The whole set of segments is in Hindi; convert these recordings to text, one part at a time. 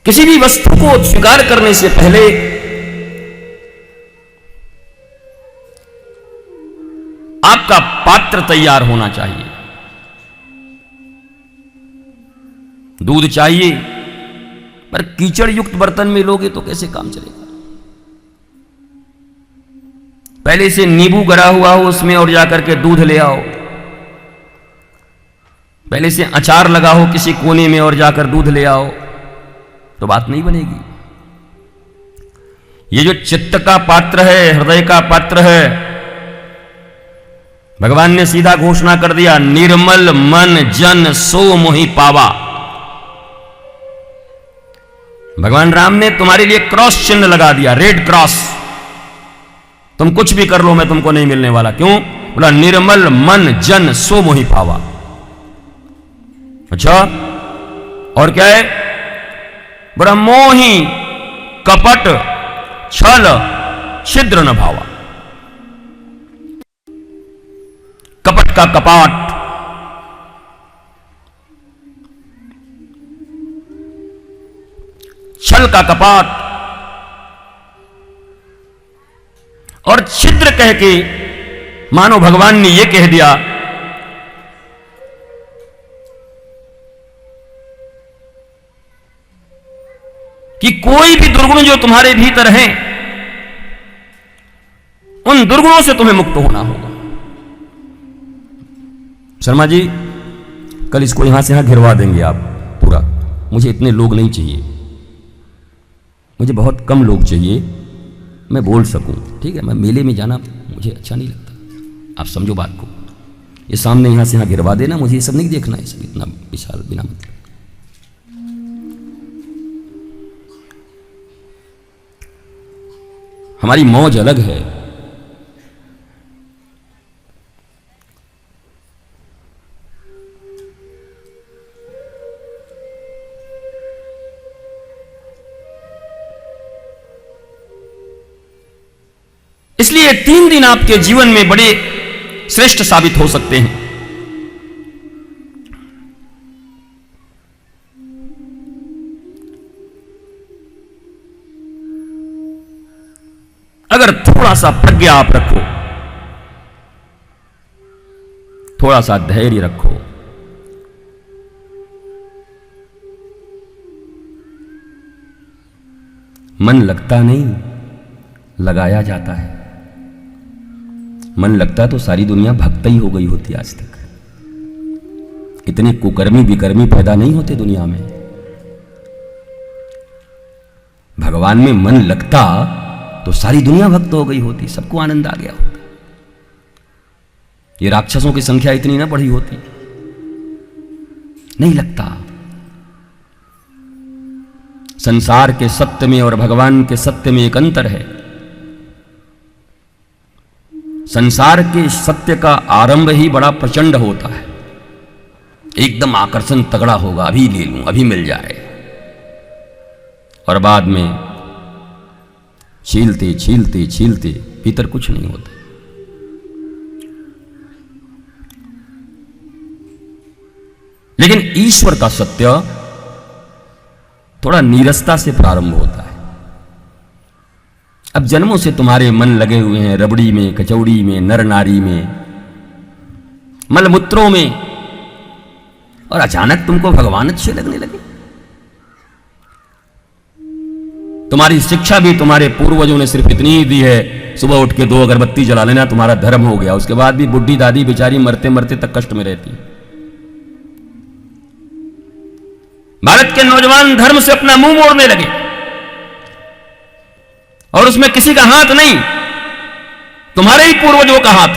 किसी भी वस्तु को स्वीकार करने से पहले आपका पात्र तैयार होना चाहिए। दूध चाहिए, पर कीचड़ युक्त बर्तन में लोगे तो कैसे काम चलेगा? पहले से नींबू गड़ा हुआ हो उसमें और जाकर के दूध ले आओ। पहले से अचार लगा हो किसी कोने में और जाकर दूध ले आओ, तो बात नहीं बनेगी। ये जो चित्त का पात्र है, हृदय का पात्र है, भगवान ने सीधा घोषणा कर दिया, निर्मल मन जन सो मोहि पावा। भगवान राम ने तुम्हारे लिए क्रॉस चिन्ह लगा दिया, रेड क्रॉस। तुम कुछ भी कर लो, मैं तुमको नहीं मिलने वाला। क्यों? बोला निर्मल मन जन सो मोहि पावा। अच्छा, और क्या है? बोला मोहि कपट छल छिद्र न भावा। कपट का कपाट, छल का कपाट और छिद्र कह के मानो भगवान ने यह कह दिया कि कोई भी दुर्गुण जो तुम्हारे भीतर हैं, उन दुर्गुणों से तुम्हें मुक्त होना होगा। शर्मा जी, कल इसको यहां से यहां घिरवा देंगे आप पूरा। मुझे इतने लोग नहीं चाहिए, मुझे बहुत कम लोग चाहिए, मैं बोल सकूं। ठीक है, मैं मेले में जाना मुझे अच्छा नहीं लगता। आप समझो बात को। ये सामने यहां से यहां गिरवा देना, मुझे ये सब नहीं देखना है, सब इतना विशाल बिना मतलब। हमारी मौज अलग है। इसलिए 3 दिन आपके जीवन में बड़े श्रेष्ठ साबित हो सकते हैं। अगर थोड़ा सा प्रज्ञा आप रखो, थोड़ा सा धैर्य रखो, मन लगता नहीं, लगाया जाता है। मन लगता तो सारी दुनिया भक्त ही हो गई होती आज तक। इतने कुकर्मी विकर्मी पैदा नहीं होते दुनिया में। भगवान में मन लगता तो सारी दुनिया भक्त हो गई होती, सबको आनंद आ गया होता। ये राक्षसों की संख्या इतनी ना बढ़ी होती। नहीं लगता। संसार के सत्य में और भगवान के सत्य में एक अंतर है। संसार के सत्य का आरंभ ही बड़ा प्रचंड होता है, एकदम आकर्षण तगड़ा होगा, अभी ले लूं, अभी मिल जाए, और बाद में छीलते छीलते छीलते भीतर कुछ नहीं होता। लेकिन ईश्वर का सत्य थोड़ा नीरसता से प्रारंभ होता है। अब जन्मों से तुम्हारे मन लगे हुए हैं रबड़ी में, कचौड़ी में, नर नारी में, मलमूत्रों में, और अचानक तुमको भगवान अच्छे लगने लगे। तुम्हारी शिक्षा भी तुम्हारे पूर्वजों ने सिर्फ इतनी ही दी है, सुबह उठ के 2 अगरबत्ती जला लेना, तुम्हारा धर्म हो गया। उसके बाद भी बुढ़ी दादी बेचारी मरते मरते तक कष्ट में रहती। भारत के नौजवान धर्म से अपना मुंह मोड़ने लगे, और उसमें किसी का हाथ नहीं, तुम्हारे ही पूर्वजों का हाथ।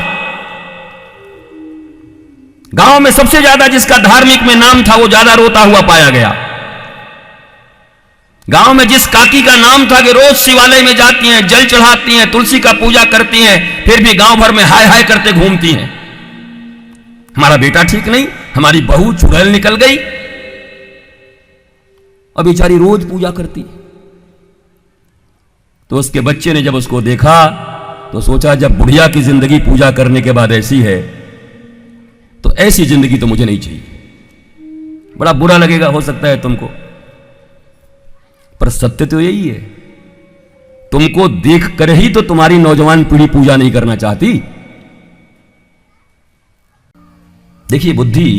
गांव में सबसे ज्यादा जिसका धार्मिक में नाम था वो ज्यादा रोता हुआ पाया गया। गांव में जिस काकी का नाम था कि रोज शिवालय में जाती हैं, जल चढ़ाती हैं, तुलसी का पूजा करती हैं, फिर भी गांव भर में हाय हाय करते घूमती हैं, हमारा बेटा ठीक नहीं, हमारी बहू चुड़ैल निकल गई, और बेचारी रोज पूजा करती है। तो उसके बच्चे ने जब उसको देखा तो सोचा, जब बुढ़िया की जिंदगी पूजा करने के बाद ऐसी है तो ऐसी जिंदगी तो मुझे नहीं चाहिए। बड़ा बुरा लगेगा हो सकता है तुमको, पर सत्य तो यही है, तुमको देख कर ही तो तुम्हारी नौजवान पीढ़ी पूजा नहीं करना चाहती। देखिए, बुद्धि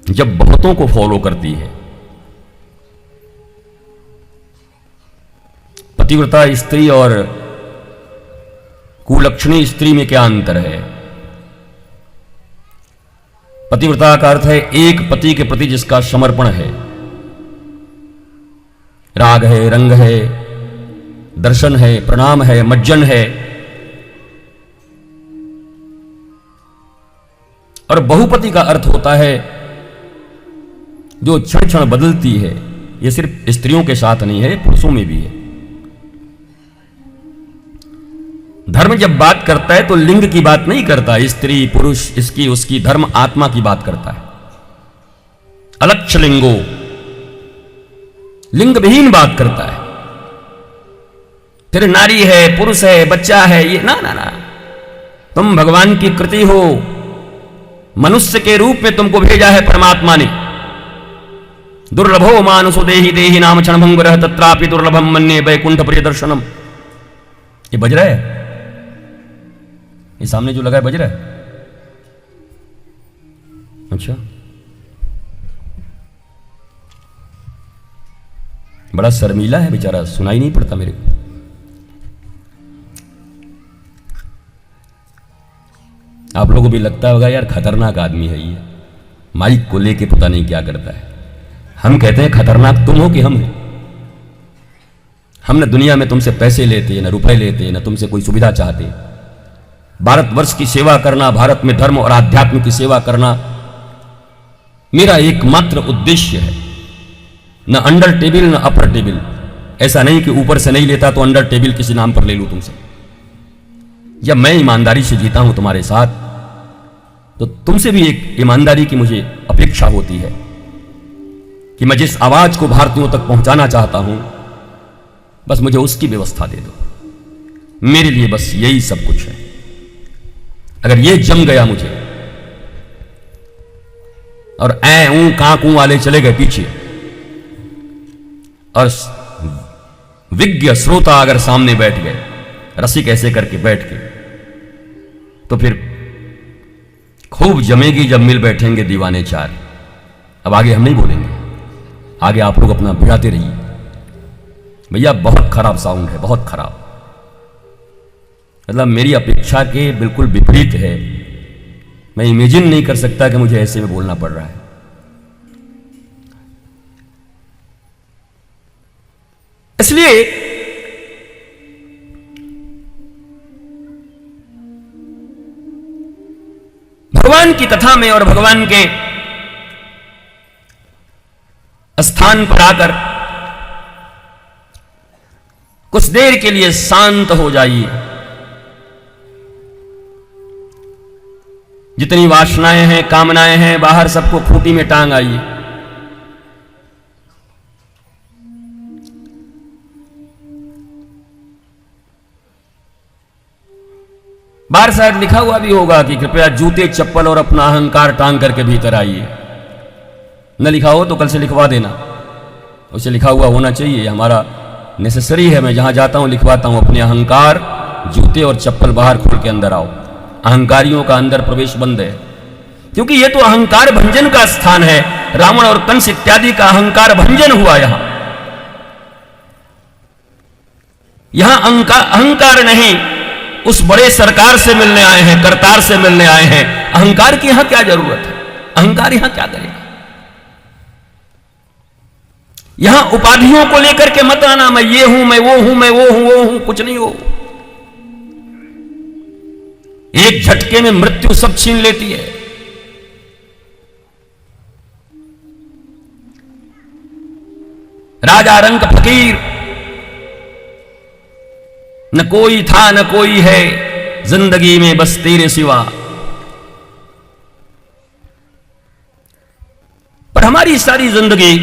जब बहुतों को फॉलो करती है, पतिव्रता स्त्री और कुलक्षणी स्त्री में क्या अंतर है? पतिव्रता का अर्थ है एक पति के प्रति जिसका समर्पण है, राग है, रंग है, दर्शन है, प्रणाम है, मज्जन है। और बहुपति का अर्थ होता है जो क्षण क्षण बदलती है। यह सिर्फ स्त्रियों के साथ नहीं है, पुरुषों में भी है। धर्म जब बात करता है तो लिंग की बात नहीं करता, स्त्री पुरुष इसकी उसकी, धर्म आत्मा की बात करता है। अलक्ष लिंगो, लिंग विहीन बात करता है। फिर नारी है, पुरुष है, बच्चा है, ये ना ना ना, तुम भगवान की कृति हो। मनुष्य के रूप में तुमको भेजा है परमात्मा ने। दुर्लभो मानुषो देहि देहि नाम क्षणभंगुरः तत्रापि दुर्लभम मन्ये वैकुंठ प्रिय दर्शनम। ये बज रहा है, ये सामने जो लगा है बज रहा है? अच्छा, बड़ा शर्मीला है बेचारा, सुनाई नहीं पड़ता मेरे को। आप लोगों को भी लगता होगा यार खतरनाक आदमी है ये, माइक को लेके पता नहीं क्या करता है। हम कहते हैं खतरनाक तुम हो कि हम हैं? हमने दुनिया में तुमसे पैसे लेते, न रुपए लेते, न तुमसे कोई सुविधा चाहते। भारतवर्ष की सेवा करना, भारत में धर्म और आध्यात्म की सेवा करना मेरा एकमात्र उद्देश्य है। न अंडर टेबल न अपर टेबल। ऐसा नहीं कि ऊपर से नहीं लेता तो अंडर टेबल किसी नाम पर ले लूं तुमसे। जब मैं ईमानदारी से जीता हूं तुम्हारे साथ, तो तुमसे भी एक ईमानदारी की मुझे अपेक्षा होती है कि मैं जिस आवाज को भारतीयों तक पहुंचाना चाहता हूं, बस मुझे उसकी व्यवस्था दे दो। मेरे लिए बस यही सब कुछ है। अगर ये जम गया मुझे और ऐ ऊं कांकू वाले चले गए पीछे, और विज्ञ श्रोता अगर सामने बैठ गए, रसिक ऐसे करके बैठ के, तो फिर खूब जमेगी जब मिल बैठेंगे दीवाने चार। अब आगे हम नहीं बोलेंगे, आगे आप लोग अपना भिड़ाते रहिए। भैया बहुत खराब साउंड है, बहुत खराब, मतलब मेरी अपेक्षा के बिल्कुल विपरीत है। मैं इमेजिन नहीं कर सकता कि मुझे ऐसे में बोलना पड़ रहा है। इसलिए भगवान की कथा में और भगवान के स्थान पर आकर कुछ देर के लिए शांत हो जाइए। जितनी वासनाएं हैं, कामनाएं हैं, बाहर सबको खूंटी में टांग आइए। बाहर शायद लिखा हुआ भी होगा कि कृपया जूते चप्पल और अपना अहंकार टांग करके भीतर आइए। न लिखा हो तो कल से लिखवा देना, उसे लिखा हुआ होना चाहिए। हमारा नेसेसरी है, मैं जहां जाता हूं लिखवाता हूं अपने अहंकार, जूते और चप्पल बाहर खोल के अंदर आओ। अहंकारियों का अंदर प्रवेश बंद है, क्योंकि यह तो अहंकार भंजन का स्थान है। रावण और कंस इत्यादि का अहंकार भंजन हुआ। यहां अहंकार नहीं, उस बड़े सरकार से मिलने आए हैं, करतार से मिलने आए हैं। अहंकार की यहां क्या जरूरत है? अहंकार यहां क्या करेगा? यहां उपाधियों को लेकर के मत आना, मैं ये हूं, मैं वो हूं, मैं वो हूं, वो हूं, कुछ नहीं हो। एक झटके में मृत्यु सब छीन लेती है। राजा रंक फकीर, न कोई था न कोई है जिंदगी में बस तेरे सिवा। पर हमारी सारी जिंदगी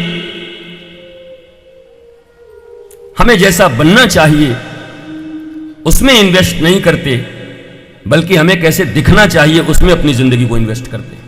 हमें जैसा बनना चाहिए उसमें इन्वेस्ट नहीं करते, बल्कि हमें कैसे दिखना चाहिए उसमें अपनी जिंदगी को इन्वेस्ट करते हैं।